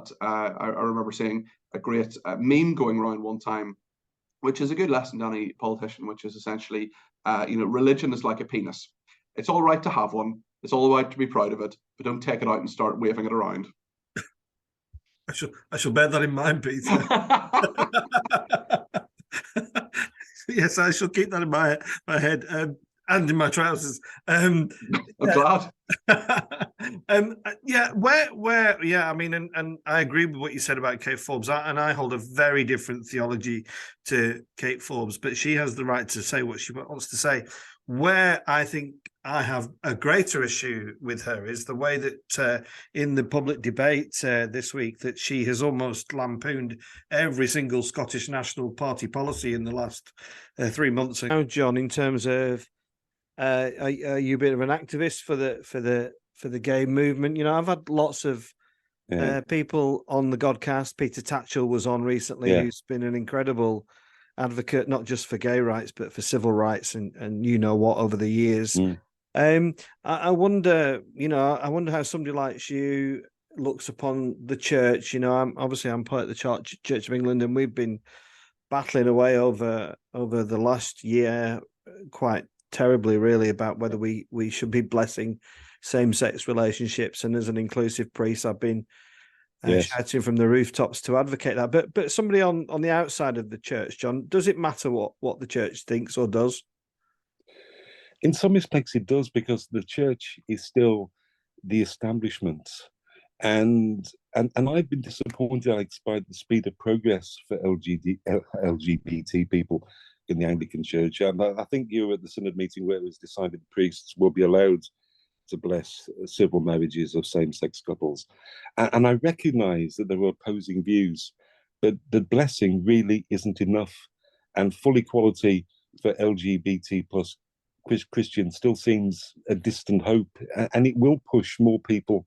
that I remember seeing a great meme going around one time, which is a good lesson to any politician, which is essentially, religion is like a penis. It's all right to have one. It's all right to be proud of it, but don't take it out and start waving it around. I shall bear that in mind, Peter. Yes, I shall keep that in my head and in my trousers. I'm glad. Yeah, I mean, and I agree with what you said about Kate Forbes, and I hold a very different theology to Kate Forbes, but she has the right to say what she wants to say. Where I think I have a greater issue with her is the way that in the public debate this week that she has almost lampooned every single Scottish National Party policy in the last 3 months. Now, John, in terms of are you a bit of an activist for the gay movement? I've had lots of people on the Godcast. Peter Tatchell was on recently, who's been an incredible advocate, not just for gay rights, but for civil rights and what over the years. I wonder, I wonder how somebody like you looks upon the church. I'm part of the Church of England, and we've been battling away over the last year quite terribly, really, about whether we should be blessing same-sex relationships. And as an inclusive priest, I've been shouting from the rooftops to advocate that. But somebody on the outside of the church, John, does it matter what the church thinks or does? In some respects, it does, because the church is still the establishment, and I've been disappointed, Alex, by the speed of progress for LGBT people in the Anglican Church. And I think you were at the synod meeting where it was decided priests will be allowed to bless civil marriages of same-sex couples. And I recognise that there are opposing views, but the blessing really isn't enough. And full equality for LGBT plus Christians still seems a distant hope, and it will push more people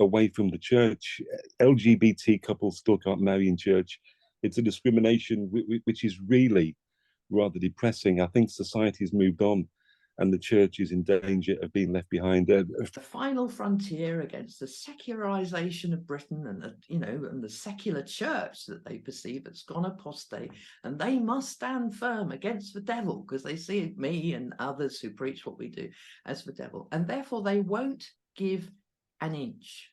away from the church. LGBT couples still can't marry in church. It's a discrimination which is really rather depressing. I think society has moved on, and the church is in danger of being left behind. The final frontier against the secularization of Britain and the secular church that they perceive has gone apostate, and they must stand firm against the devil, because they see me and others who preach what we do as the devil, and therefore they won't give an inch.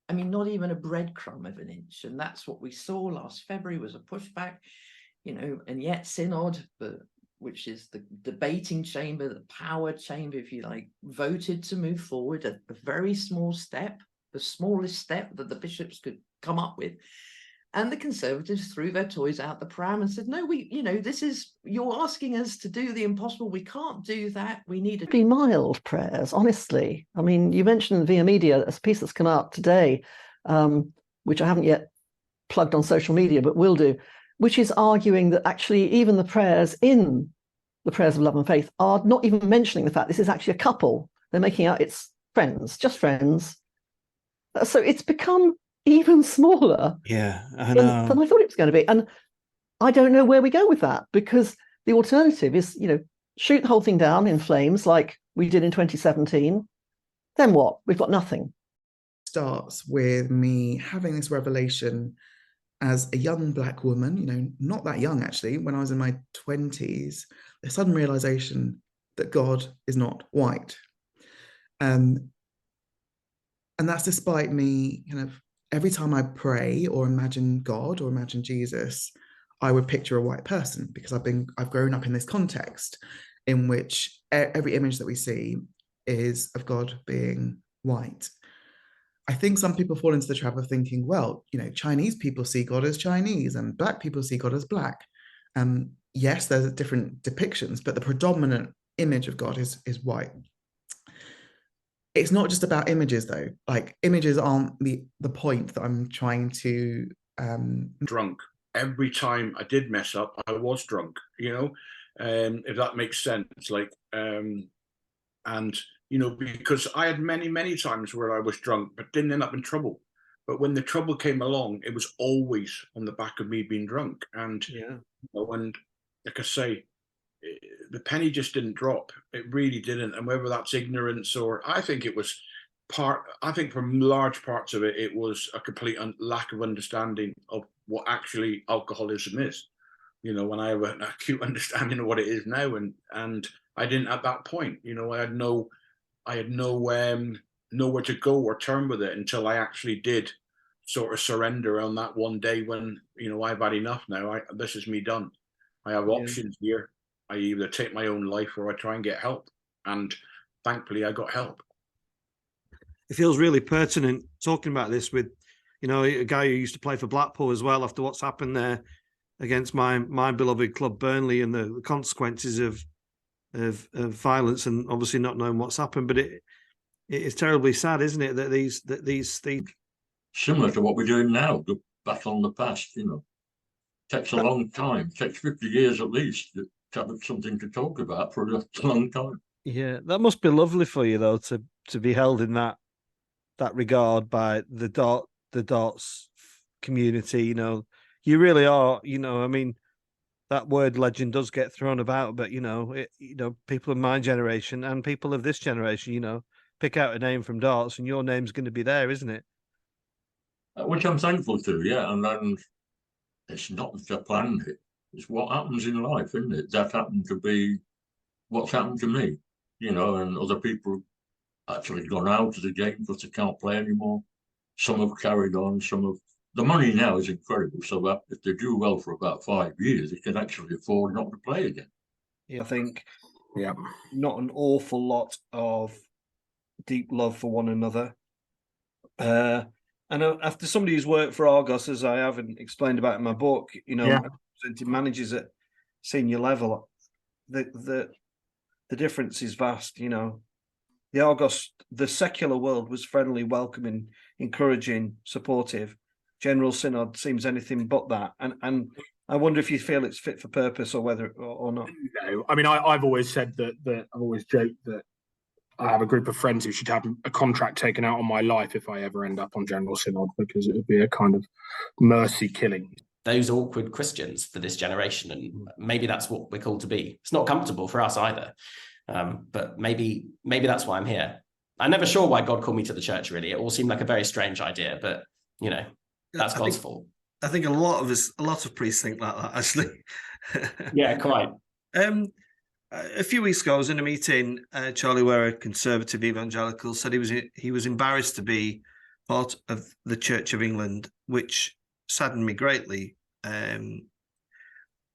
I mean, not even a breadcrumb of an inch. And that's what we saw last February, was a pushback, and yet Synod, which is the debating chamber, the power chamber, if you like, voted to move forward a very small step, the smallest step that the bishops could come up with. And the Conservatives threw their toys out the pram and said, no, you're asking us to do the impossible. We can't do that. We need to be mild prayers, honestly. I mean, you mentioned Via Media, a piece that's come out today, which I haven't yet plugged on social media, but will do, which is arguing that actually even the prayers in the prayers of love and faith are not even mentioning the fact this is actually a couple. They're making out it's friends, just friends. So it's become even smaller than I thought it was going to be. And I don't know where we go with that, because the alternative is, shoot the whole thing down in flames like we did in 2017. Then what? We've got nothing. Starts with me having this revelation as a young Black woman, not that young actually, when I was in my 20s, a sudden realization that God is not white. And that's despite me every time I pray or imagine God or imagine Jesus, I would picture a white person, because I've grown up in this context in which every image that we see is of God being white. I think some people fall into the trap of thinking, well, Chinese people see God as Chinese and Black people see God as Black. Yes, there's different depictions, but the predominant image of God is white. It's not just about images, though. Like, images aren't the point that I'm trying to... Drunk. Every time I did mess up, I was drunk, if that makes sense. Because I had many, many times where I was drunk, but didn't end up in trouble. But when the trouble came along, it was always on the back of me being drunk. And, and like I say, the penny just didn't drop. It really didn't. And whether that's ignorance or, I think it was I think from large parts of it, it was a complete lack of understanding of what actually alcoholism is. You know, when I have an acute understanding of what it is now, and I didn't at that point. You know, I had nowhere to go or turn with it until I actually did sort of surrender on that one day when, you know, I've had enough now. This is me done. I have options here. I either take my own life or I try and get help. And thankfully I got help. It feels really pertinent talking about this with, you know, a guy who used to play for Blackpool as well, after what's happened there against my beloved club Burnley, and the consequences of violence, and obviously not knowing what's happened. But it is terribly sad, isn't it, that these things, similar to what we're doing now, go back on the past, you know. Takes a long time. Takes 50 years at least to have something to talk about for a long time. Yeah, that must be lovely for you though, to be held in that regard by the darts community. You know, you really are. You know, I mean, that word legend does get thrown about, but you know, people of my generation and people of this generation, you know, pick out a name from darts, and your name's going to be there, isn't it? Which I'm thankful to, yeah. And then it's not that I planned it. It's what happens in life, isn't it? That happened to be what's happened to me, you know, and other people actually gone out of the game because they can't play anymore. Some have carried on, the money now is incredible. So that if they do well for about 5 years, they can actually afford not to play again. Yeah, I think, not an awful lot of deep love for one another. And after somebody who's worked for Argos, as I haven't explained about in my book, you know, representing managers at senior level, the difference is vast. You know, the Argos, the secular world was friendly, welcoming, encouraging, supportive. General Synod seems anything but that, and I wonder if you feel it's fit for purpose or whether or not. No, I mean, I've always said that I've always joked that I have a group of friends who should have a contract taken out on my life if I ever end up on General Synod, because it would be a kind of mercy killing. Those awkward Christians for this generation, and maybe that's what we're called to be. It's not comfortable for us either, but maybe that's why I'm here. I'm never sure why God called me to the church, really. It all seemed like a very strange idea, but, you know, that's God's fault. I think a lot of priests think like that, actually. Yeah, quite. A few weeks ago, I was in a meeting, Charlie, where a conservative evangelical said he was embarrassed to be part of the Church of England, which saddened me greatly. I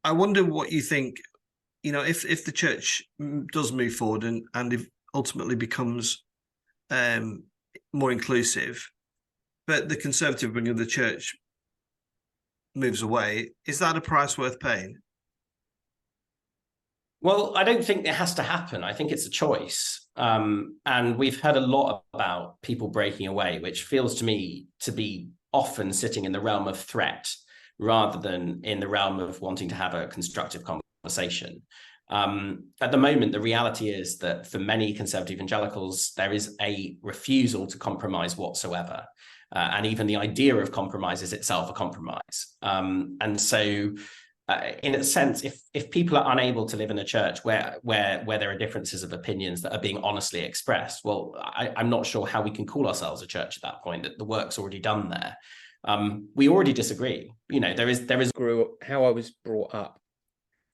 wonder what you think. You know, if the church does move forward and if ultimately becomes more inclusive, but the conservative wing of the church moves away, is that a price worth paying? Well, I don't think it has to happen. I think it's a choice. And we've heard a lot about people breaking away, which feels to me to be often sitting in the realm of threat rather than in the realm of wanting to have a constructive conversation. At the moment, the reality is that for many conservative evangelicals, there is a refusal to compromise whatsoever. And even the idea of compromise is itself a compromise. And so in a sense, if people are unable to live in a church where there are differences of opinions that are being honestly expressed, well, I'm not sure how we can call ourselves a church at that point. That the work's already done there. We already disagree. You know, there is grew up, how I was brought up,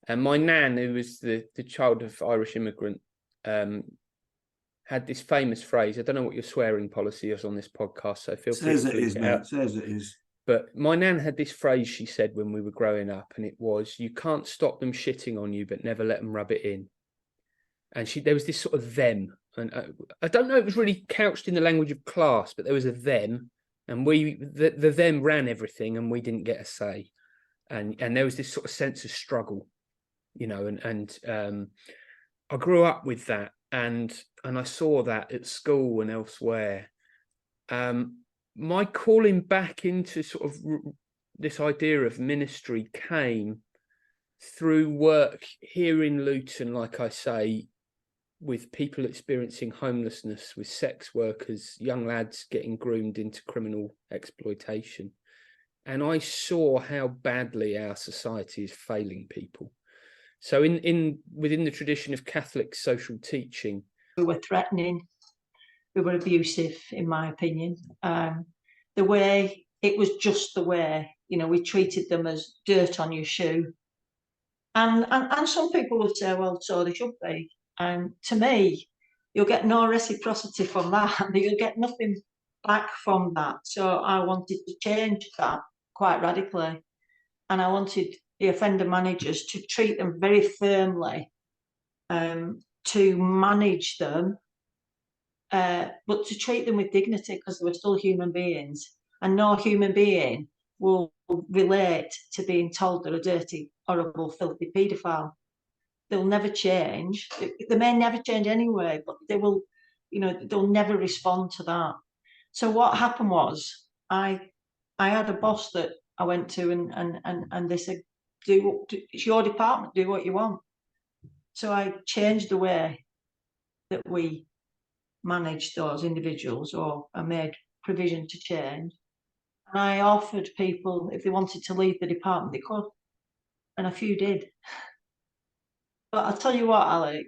and my nan, who was the child of Irish immigrant, had this famous phrase. I don't know what your swearing policy is on this podcast, so feel free to bleep it out. Says it is. But my nan had this phrase she said when we were growing up, and it was, "You can't stop them shitting on you, but never let them rub it in." And there was this sort of them, and I don't know if it was really couched in the language of class, but there was a them, and the them ran everything, and we didn't get a say, and there was this sort of sense of struggle, you know, and I grew up with that, and I saw that at school and elsewhere. My calling back into sort of this idea of ministry came through work here in Luton, like I say, with people experiencing homelessness, with sex workers, young lads getting groomed into criminal exploitation. And I saw how badly our society is failing people. So within the tradition of Catholic social teaching, we were threatening who were abusive, in my opinion. The way, it was just the way, you know, we treated them as dirt on your shoe. And some people would say, well, so they should be. And to me, you'll get no reciprocity from that. You'll get nothing back from that. So I wanted to change that quite radically. And I wanted the offender managers to treat them very firmly, to manage them, but to treat them with dignity, because they were still human beings. And no human being will relate to being told they're a dirty, horrible, filthy paedophile. They'll never change. They may never change anyway, but they will, you know, they'll never respond to that. So what happened was, I had a boss that I went to, and they said, it's your department, do what you want. So I changed the way that we managed those individuals, or I made provision to change. And I offered people, if they wanted to leave the department, they could. And a few did. But I'll tell you what, Alec,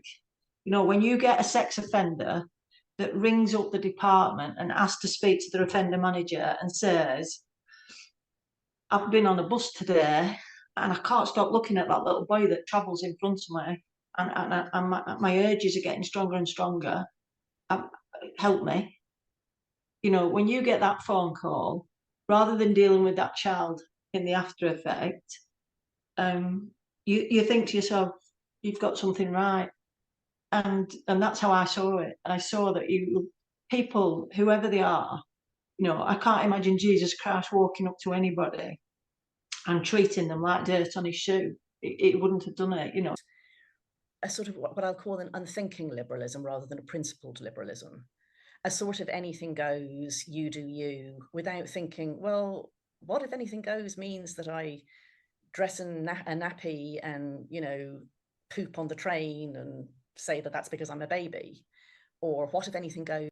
you know, when you get a sex offender that rings up the department and asks to speak to their offender manager and says, I've been on a bus today and I can't stop looking at that little boy that travels in front of me, and my urges are getting stronger and stronger, help me. You know, when you get that phone call, rather than dealing with that child in the after effect, you think to yourself, you've got something right. And that's how I saw it. I saw that people, whoever they are, you know, I can't imagine Jesus Christ walking up to anybody and treating them like dirt on his shoe. It wouldn't have done it, you know. A sort of what I'll call an unthinking liberalism rather than a principled liberalism. A sort of anything goes, you do you, without thinking, well, what if anything goes means that I dress in a nappy and, you know, poop on the train and say that that's because I'm a baby? Or what if anything goes?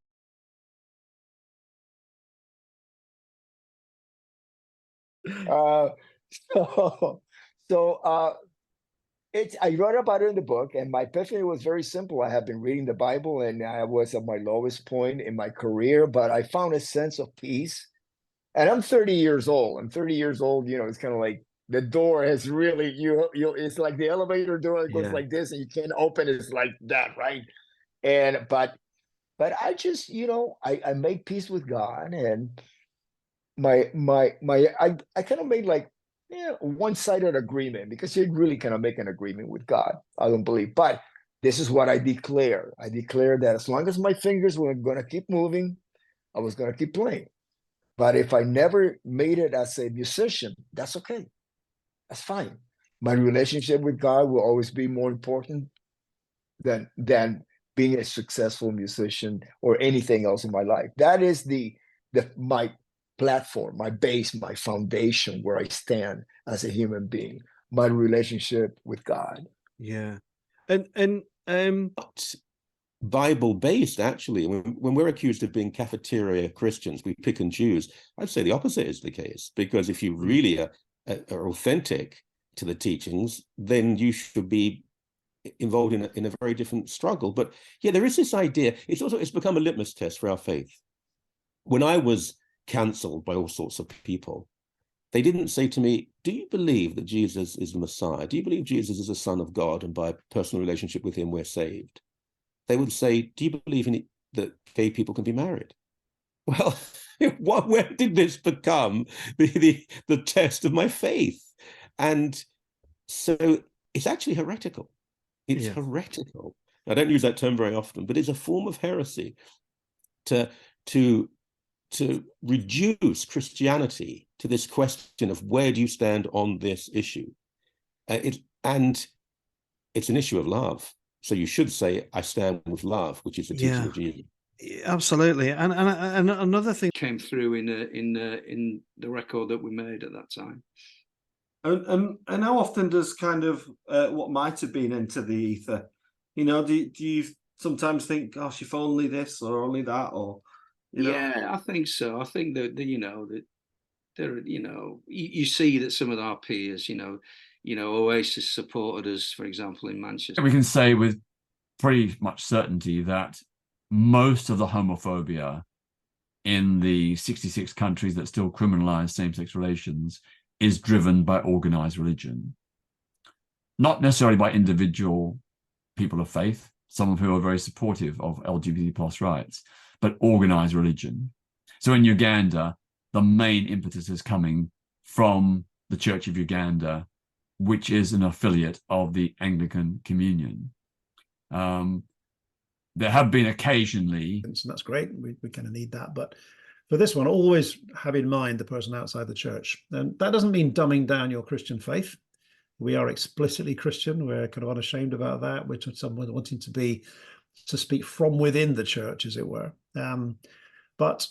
I wrote about it in the book, and my epiphany was very simple. I have been reading the Bible, and I was at my lowest point in my career, but I found a sense of peace. And I'm 30 years old. I'm 30 years old. You know, it's kind of like the door has really it's like the elevator door that goes like this, and you can't open it. It's like that, right? And but I just, you know, I made peace with God, and I kind of made like one-sided agreement, because you really cannot make an agreement with God, I don't believe. But this is what I declare. I declare that as long as my fingers were going to keep moving, I was going to keep playing. But if I never made it as a musician, that's okay. That's fine. My relationship with God will always be more important than being a successful musician or anything else in my life. That is my platform, my base, my foundation, where I stand as a human being, my relationship with God. Yeah. And Bible based, actually. When we're accused of being cafeteria Christians, we pick and choose. I'd say the opposite is the case, because if you really are authentic to the teachings, then you should be involved in a very different struggle. But yeah, there is this idea. It's become a litmus test for our faith. When I was cancelled by all sorts of people, they didn't say to me, do you believe that Jesus is the Messiah? Do you believe Jesus is the Son of God, and by personal relationship with him we're saved? They would say, do you believe that gay people can be married? Well, where did this become the test of my faith? And so it's actually heretical. It's heretical. I don't use that term very often, but it's a form of heresy to reduce Christianity to this question of where do you stand on this issue? And it's an issue of love. So you should say, I stand with love, which is the teaching of Jesus. Absolutely. And another thing came through in the record that we made at that time. And how often does kind of what might have been into the ether, you know, do you sometimes think, gosh, if only this or only that, or Yeah, I think so. I think that you see that some of our peers, Oasis supported us, for example, in Manchester. We can say with pretty much certainty that most of the homophobia in the 66 countries that still criminalize same-sex relations is driven by organized religion, not necessarily by individual people of faith, some of whom are very supportive of LGBT plus rights, but organized religion. So in Uganda, the main impetus is coming from the Church of Uganda, which is an affiliate of the Anglican Communion. There have been occasionally, and that's great. We kind of need that, but for this one, always have in mind the person outside the church, and that doesn't mean dumbing down your Christian faith. We are explicitly Christian. We're kind of unashamed about that. We're someone wanting to speak from within the church, as it were. But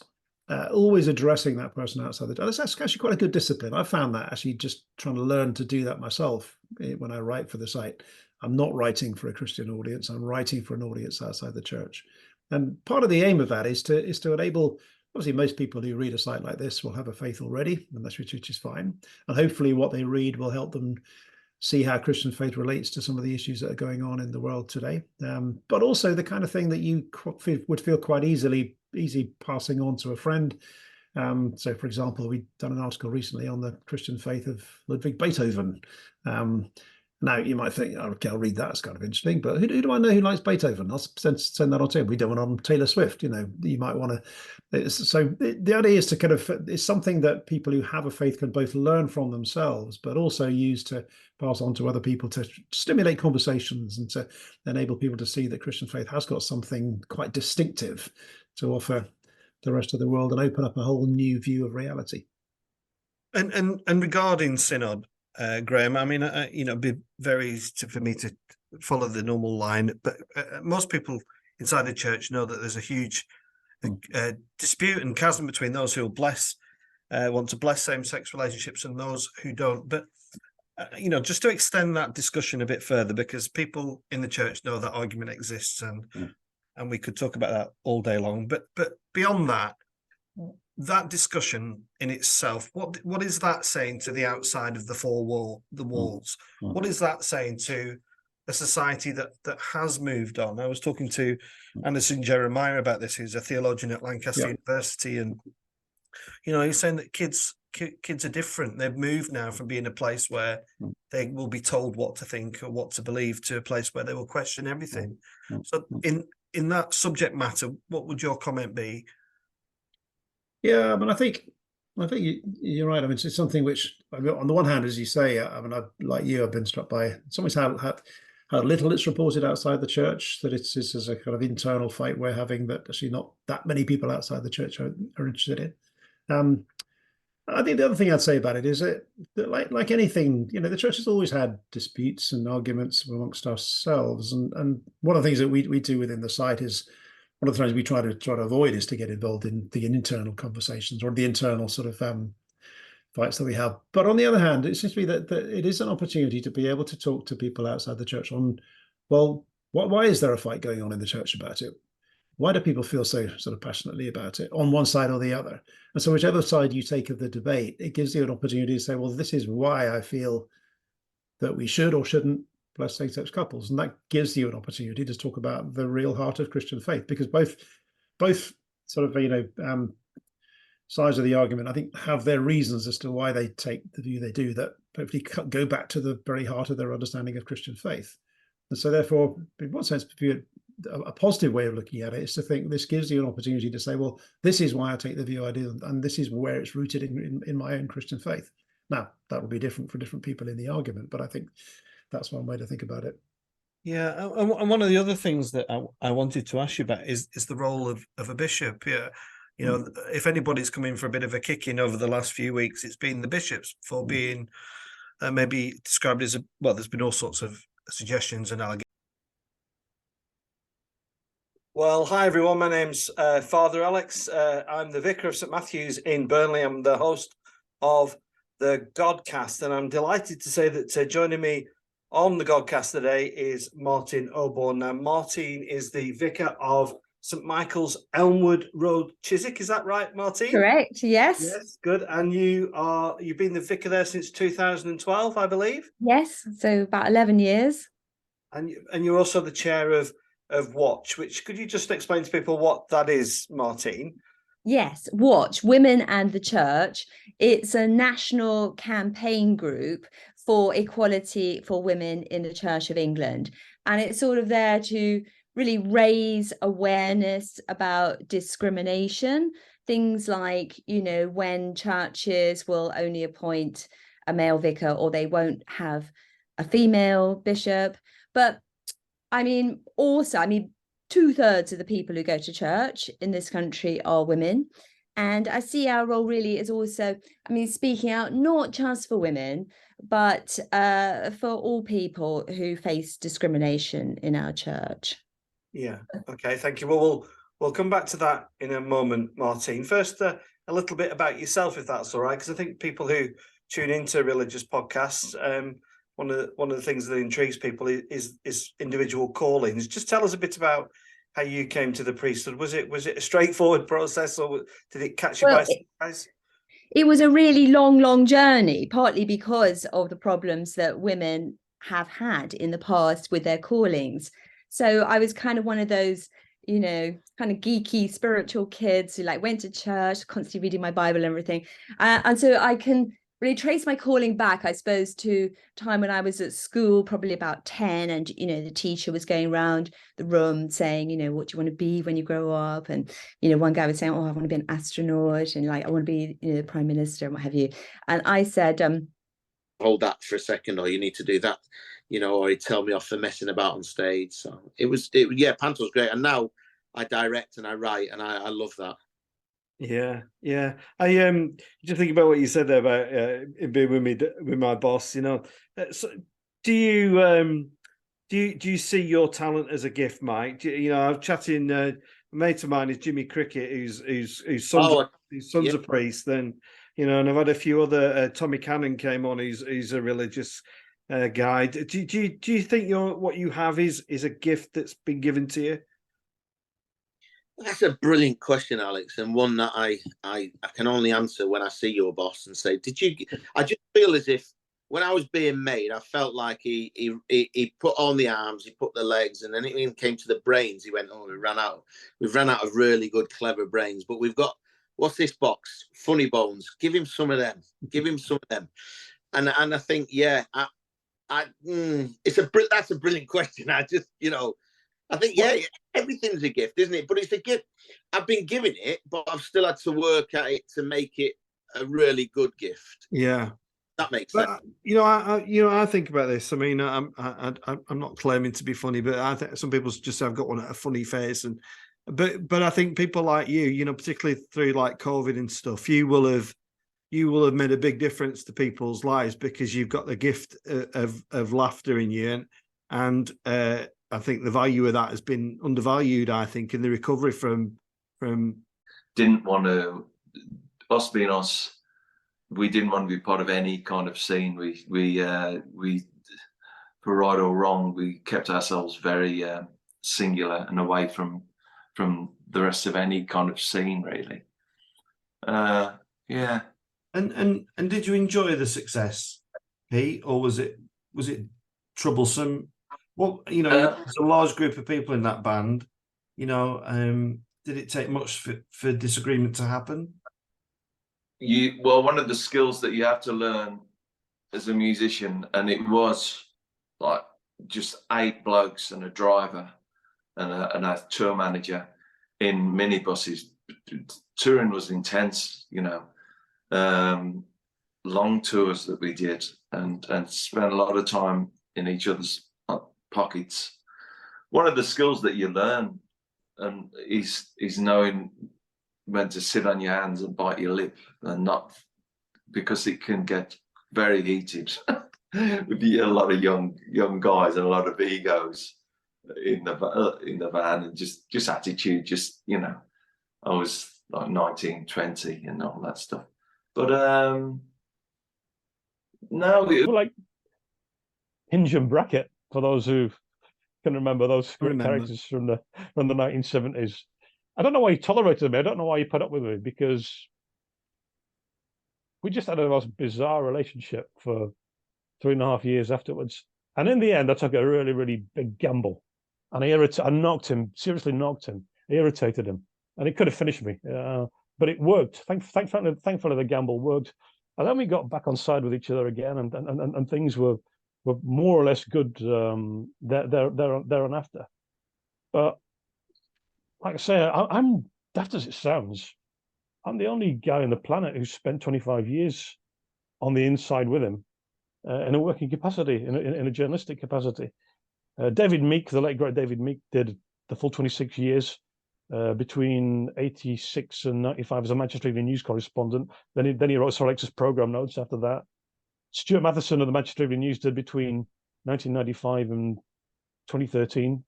always addressing that person outside the church. That's actually quite a good discipline. I found that actually just trying to learn to do that myself when I write for the site. I'm not writing for a Christian audience. I'm writing for an audience outside the church. And part of the aim of that is to enable, obviously most people who read a site like this will have a faith already, and that's which is fine. And hopefully what they read will help them see how Christian faith relates to some of the issues that are going on in the world today. But also the kind of thing that you would feel quite easy passing on to a friend. So for example, we've done an article recently on the Christian faith of Ludwig Beethoven. Now you might think, okay, I'll read that, it's kind of interesting, but who do I know who likes Beethoven? I'll send that on to him. We do one on Taylor Swift, you might want to. So the idea is to kind of, it's something that people who have a faith can both learn from themselves, but also use to pass on to other people to stimulate conversations and to enable people to see that Christian faith has got something quite distinctive to offer the rest of the world and open up a whole new view of reality. And regarding Synod, Graham, I mean, it'd be very easy for me to follow the normal line, but most people inside the church know that there's a huge dispute and chasm between those who want to bless same-sex relationships and those who don't. But just to extend that discussion a bit further, because people in the church know that argument exists, and we could talk about that all day long. But beyond that, that discussion in itself, what is that saying to the outside of the walls? What is that saying to a society that has moved on? I was talking to Anderson Jeremiah about this, who's a theologian at Lancaster University, and he's saying that kids are different. They've moved now from being a place where they will be told what to think or what to believe to a place where they will question everything. So in that subject matter, what would your comment be? Yeah, I mean, I think you're right. I mean, it's something which, on the one hand, as you say, like you, I've been struck by sometimes how little it's reported outside the church, that it's as a kind of internal fight we're having that actually not that many people outside the church are interested in. I think the other thing I'd say about it is that like anything, the church has always had disputes and arguments amongst ourselves, and one of the things that we do within the site is, one of the things we try to avoid is to get involved in the internal conversations or the internal sort of fights that we have. But on the other hand, it seems to me that it is an opportunity to be able to talk to people outside the church on, well, why is there a fight going on in the church about it? Why do people feel so sort of passionately about it on one side or the other? And so whichever side you take of the debate, it gives you an opportunity to say, well, this is why I feel that we should or shouldn't bless same-sex couples. And that gives you an opportunity to talk about the real heart of Christian faith, because both sort of, sides of the argument, I think, have their reasons as to why they take the view they do, that hopefully go back to the very heart of their understanding of Christian faith. And so therefore, in one sense, a positive way of looking at it is to think this gives you an opportunity to say, well, this is why I take the view I do, and this is where it's rooted in my own Christian faith. Now, that will be different for different people in the argument, but I think that's one way to think about it. Yeah, and one of the other things that I wanted to ask you about is the role of a bishop. Yeah, if anybody's come in for a bit of a kicking over the last few weeks, it's been the bishops for being maybe described as there's been all sorts of suggestions and allegations. Well, hi everyone. My name's Father Alex. I'm the vicar of St Matthew's in Burnley. I'm the host of the Godcast, and I'm delighted to say that joining me on the Godcast today is Martin Oborne. Now, Martin is the vicar of St Michael's, Elmwood Road, Chiswick. Is that right, Martin? Correct. Yes. Yes. Good. And you've been the vicar there since 2012, I believe. Yes. So about 11 years. And you're also the chair of of Watch, which could you just explain to people what that is, Martine? Yes, Watch, Women and the Church. It's a national campaign group for equality for women in the Church of England. And it's sort of there to really raise awareness about discrimination. Things like, you know, when churches will only appoint a male vicar or they won't have a female bishop. But I mean, also, 2/3 of the people who go to church in this country are women. And I see our role really is also, speaking out not just for women, but for all people who face discrimination in our church. Yeah. Okay. Thank you. Well, we'll come back to that in a moment, Martine. First, a little bit about yourself, if that's all right, because I think people who tune into religious podcasts, one of the things that intrigues people is individual callings. Just tell us a bit about how you came to the priesthood. Was it a straightforward process, or did it catch you by surprise? It was a really long journey, partly because of the problems that women have had in the past with their callings. So I was kind of one of those, you know, kind of geeky spiritual kids who like went to church, constantly reading my Bible and everything. And so I can really trace my calling back, I suppose, to time when I was at school, probably about 10, and you know, the teacher was going around the room saying, you know, what do you want to be when you grow up? And you know, one guy was saying, oh, I want to be an astronaut, and like I want to be, you know, the prime minister and what have you. And I said, hold that for a second, or you need to do that, you know, or he'd tell me off for messing about on stage. So it was Panto was great, and now I direct and I write, and I love that. Yeah. I just thinking about what you said there about being with my boss. You know, so do you see your talent as a gift, Mike? You know, I'm chatting. A mate of mine is Jimmy Cricket, whose son's a priest. Then you know, and I've had a few other. Tommy Cannon came on. He's a religious guy. Do you think what you have is a gift that's been given to you? That's a brilliant question, Alex, and one that I can only answer when I see your boss and say, "Did you?" I just feel as if when I was being made, I felt like he put on the arms, he put the legs, and then it even came to the brains. He went, "Oh, we've run out of really good, clever brains, but we've got what's this box? Funny bones. Give him some of them. Give him some of them." And I think, yeah, that's a brilliant question. I just, you know. I think, yeah, everything's a gift, isn't it? But it's a gift. I've been given it, but I've still had to work at it to make it a really good gift. Yeah, that makes sense. You know, I think about this. I mean, I'm not claiming to be funny, but I think some people just say I've got a funny face, but I think people like you know, particularly through like COVID and stuff, you will have made a big difference to people's lives because you've got the gift of laughter in you, and I think the value of that has been undervalued, I think, in the recovery from. Didn't want to, us being us, we didn't want to be part of any kind of scene. We for right or wrong, we kept ourselves very singular and away from the rest of any kind of scene, really. Yeah. And did you enjoy the success, Pete, or was it troublesome? Well, you know, there's a large group of people in that band. You know, did it take much for disagreement to happen? Well, one of the skills that you have to learn as a musician, and it was like just 8 blokes and a driver and a tour manager in minibuses. Touring was intense, you know. Long tours that we did, and spent a lot of time in each other's pockets. One of the skills that you learn is knowing when to sit on your hands and bite your lip, and not, because it can get very heated with a lot of young guys and a lot of egos in the van, and just attitude. Just, you know, I was like 19, 20 and all that stuff, but no, like Hinge and Bracket, for those who can remember those great characters from the 1970s. I don't know why he tolerated me. I don't know why he put up with me, because we just had a most bizarre relationship for 3.5 years afterwards. And in the end, I took a really, really big gamble. and I knocked him, seriously knocked him, irritated him, and it could have finished me, but it worked. Thankfully, the gamble worked, and then we got back on side with each other again, and things were more or less good thereafter. But like I say, I'm daft as it sounds, I'm the only guy on the planet who spent 25 years on the inside with him in a working capacity, in a journalistic capacity. David Meek, the late great David Meek, did the full 26 years between 86 and 95 as a Manchester Evening News correspondent. Then he wrote Sir Alex's programme notes after that. Stuart Matheson of the Manchester Evening News did between 1995 and 2013.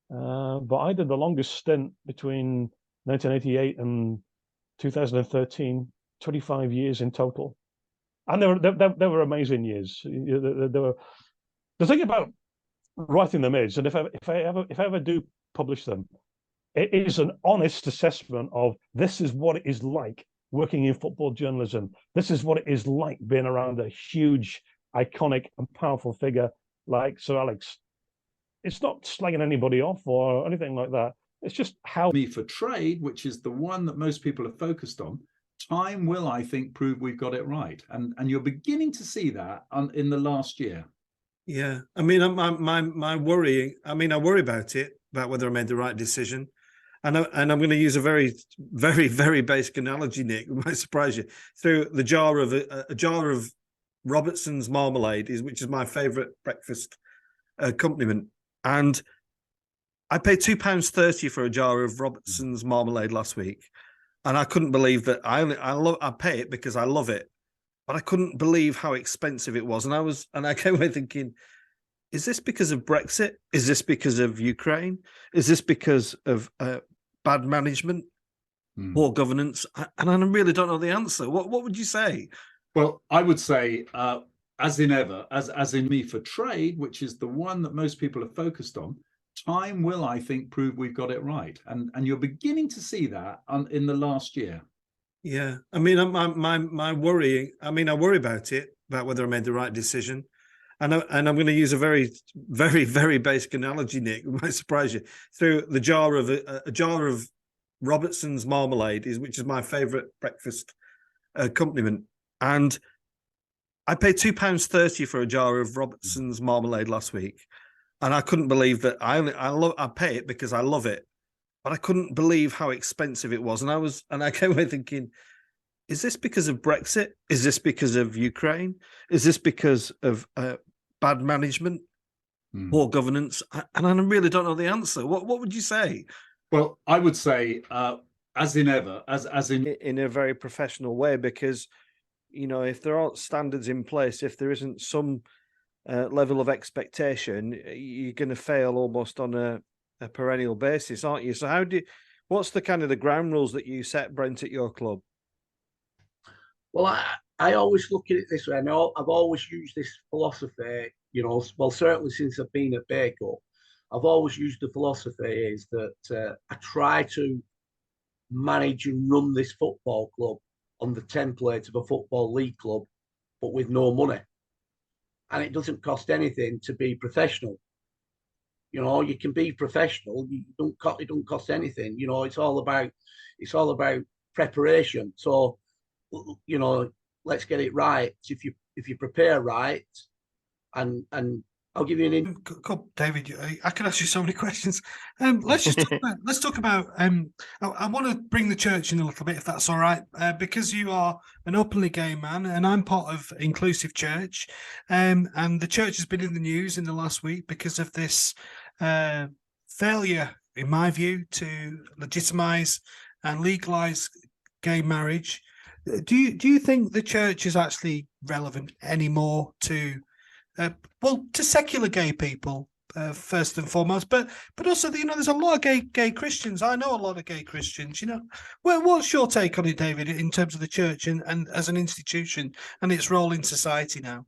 But I did the longest stint between 1988 and 2013, 25 years in total. And they were amazing years. They were, the thing about writing them is, and if I ever do publish them, it is an honest assessment of this is what it is like working in football journalism. This is what it is like being around a huge, iconic and powerful figure like Sir Alex. It's not slagging anybody off or anything like that. It's just how Me for Trade, which is the one that most people are focused on. Time will, I think, prove we've got it right, and you're beginning to see that in the last year. Yeah, I mean, my worry. I mean, I worry about it, about whether I made the right decision, and I'm going to use a very, very, very basic analogy, Nick. It might surprise you. Through the jar of a jar of Robertson's marmalade which is my favourite breakfast accompaniment, and I paid £2.30 for a jar of Robertson's marmalade last week, and I couldn't believe that. I pay it because I love it, but I couldn't believe how expensive it was. And I came away thinking, is this because of Brexit? Is this because of Ukraine? Is this because of bad management, poor governance? And I really don't know the answer. What would you say? Well, I would say, as in ever, as in Me for Trade, which is the one that most people are focused on. Time will, I think, prove we've got it right, and you're beginning to see that in the last year. Yeah, I mean, my worry. I mean, I worry about it, about whether I made the right decision, and I'm going to use a very, very, very basic analogy, Nick. It might surprise you. Through the jar of a jar of Robertson's marmalade which is my favourite breakfast accompaniment, and I paid £2.30 for a jar of Robertson's marmalade last week. And I couldn't believe that. I pay it because I love it, but I couldn't believe how expensive it was. And I came away thinking, is this because of Brexit? Is this because of Ukraine? Is this because of bad management, poor governance? And I really don't know the answer. What would you say? Well, I would say, as in ever, as in a very professional way, because if there aren't standards in place, if there isn't some level of expectation, you're going to fail almost on a perennial basis, aren't you? So what's the kind of the ground rules that you set, Brent, at your club? Well, I always look at it this way. I know I've always used this philosophy, well, certainly since I've been at Bacup, I've always used the philosophy is that I try to manage and run this football club on the template of a football league club, but with no money. And it doesn't cost anything to be professional. You can be professional. It don't cost anything. It's all about preparation. So, let's get it right. If you prepare right, and I'll give you an. David, I can ask you so many questions. Let's talk about. I want to bring the church in a little bit, if that's all right, because you are an openly gay man, and I'm part of Inclusive Church, and the church has been in the news in the last week because of this failure, in my view, to legitimise and legalise gay marriage. Do you think the church is actually relevant anymore to secular gay people, first and foremost, but also, there's a lot of gay Christians. I know a lot of gay Christians, Well, what's your take on it, David, in terms of the church and as an institution and its role in society now?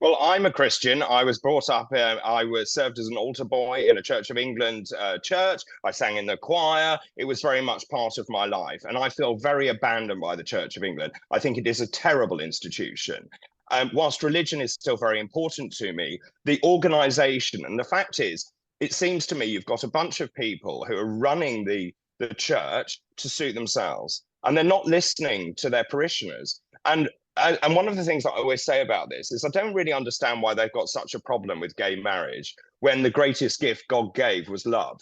Well, I'm a Christian. I was brought up, I was served as an altar boy in a Church of England church. I sang in the choir. It was very much part of my life. And I feel very abandoned by the Church of England. I think it is a terrible institution. Whilst religion is still very important to me, the organisation, and the fact is, it seems to me you've got a bunch of people who are running the church to suit themselves, and they're not listening to their parishioners. And one of the things that I always say about this is I don't really understand why they've got such a problem with gay marriage when the greatest gift God gave was love.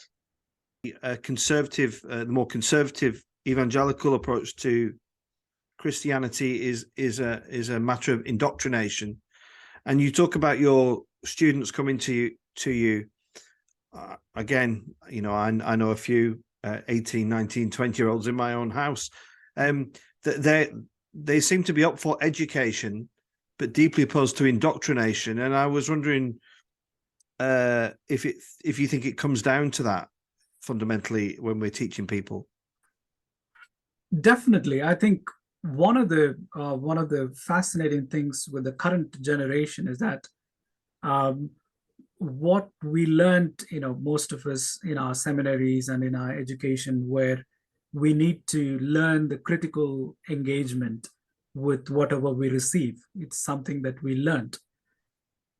The more conservative evangelical approach to Christianity is a matter of indoctrination. And you talk about your students coming to you. Again, you know, I know a few 18, 19, 20-year-olds in my own house. They seem to be up for education, but deeply opposed to indoctrination. And I was wondering if you think it comes down to that fundamentally when we're teaching people. Definitely, I think one of the fascinating things with the current generation is that what we learned, you know, most of us in our seminaries and in our education, where we need to learn the critical engagement with whatever we receive. It's something that we learned.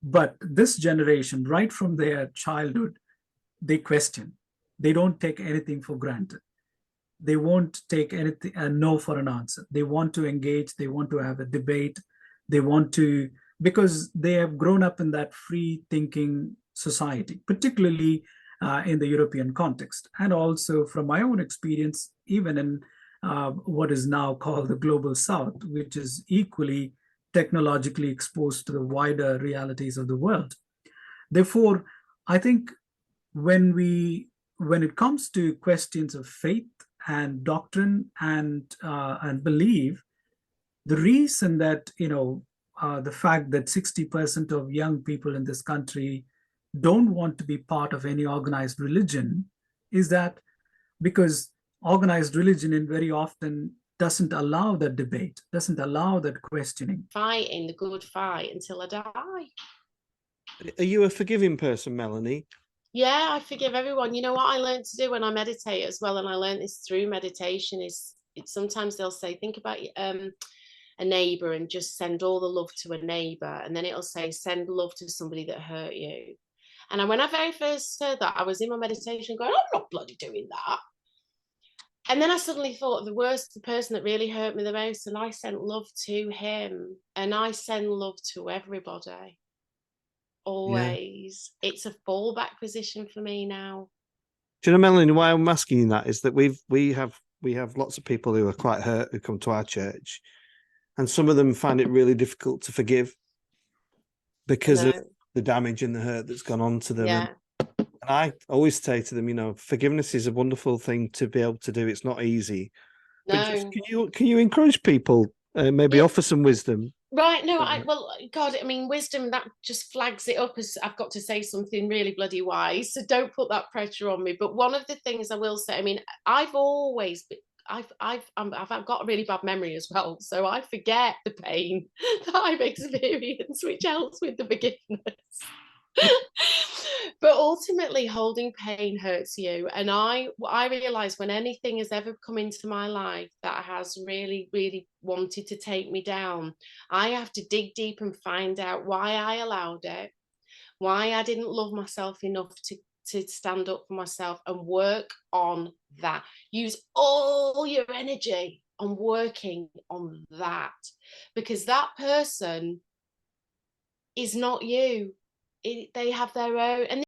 But this generation, right from their childhood, they question. They don't take anything for granted. They won't take anything no for an answer. They want to engage. They want to have a debate. They want to, because they have grown up in that free thinking society, particularly in the European context. And also from my own experience, even in what is now called the Global South, which is equally technologically exposed to the wider realities of the world. Therefore, I think when it comes to questions of faith and doctrine and belief, the reason that, you know, the fact that 60% of young people in this country don't want to be part of any organized religion is that because organized religion in very often doesn't allow that debate, doesn't allow that questioning. Fighting the good fight until I die. Are you a forgiving person, Melanie? Yeah, I forgive everyone. You know what I learned to do when I meditate as well, and I learned this through meditation, is sometimes they'll say, think about a neighbor and just send all the love to a neighbor, and then it'll say send love to somebody that hurt you. And when I very first heard that, I was in my meditation going, I'm not bloody doing that. And then I suddenly thought the person that really hurt me the most, and I sent love to him, and I send love to everybody. Always. Yeah. It's a fallback position for me now. Do you know, Melanie, why I'm asking you that is that we have lots of people who are quite hurt who come to our church, and some of them find it really difficult to forgive because of the damage and the hurt that's gone on to them. Yeah. And I always say to them, you know, forgiveness is a wonderful thing to be able to do. It's not easy. No. But just, can you encourage people, maybe offer some wisdom? Right. No, God, I mean, wisdom, that just flags it up as I've got to say something really bloody wise. So don't put that pressure on me. But one of the things I will say, I mean, I've got a really bad memory as well. So I forget the pain that I've experienced, which helps with the forgiveness. But ultimately, holding pain hurts you. And I realize when anything has ever come into my life that has really, really wanted to take me down, I have to dig deep and find out why I allowed it, why I didn't love myself enough to stand up for myself, and work on that. Use all your energy on working on that, because that person is not you. They have their own, and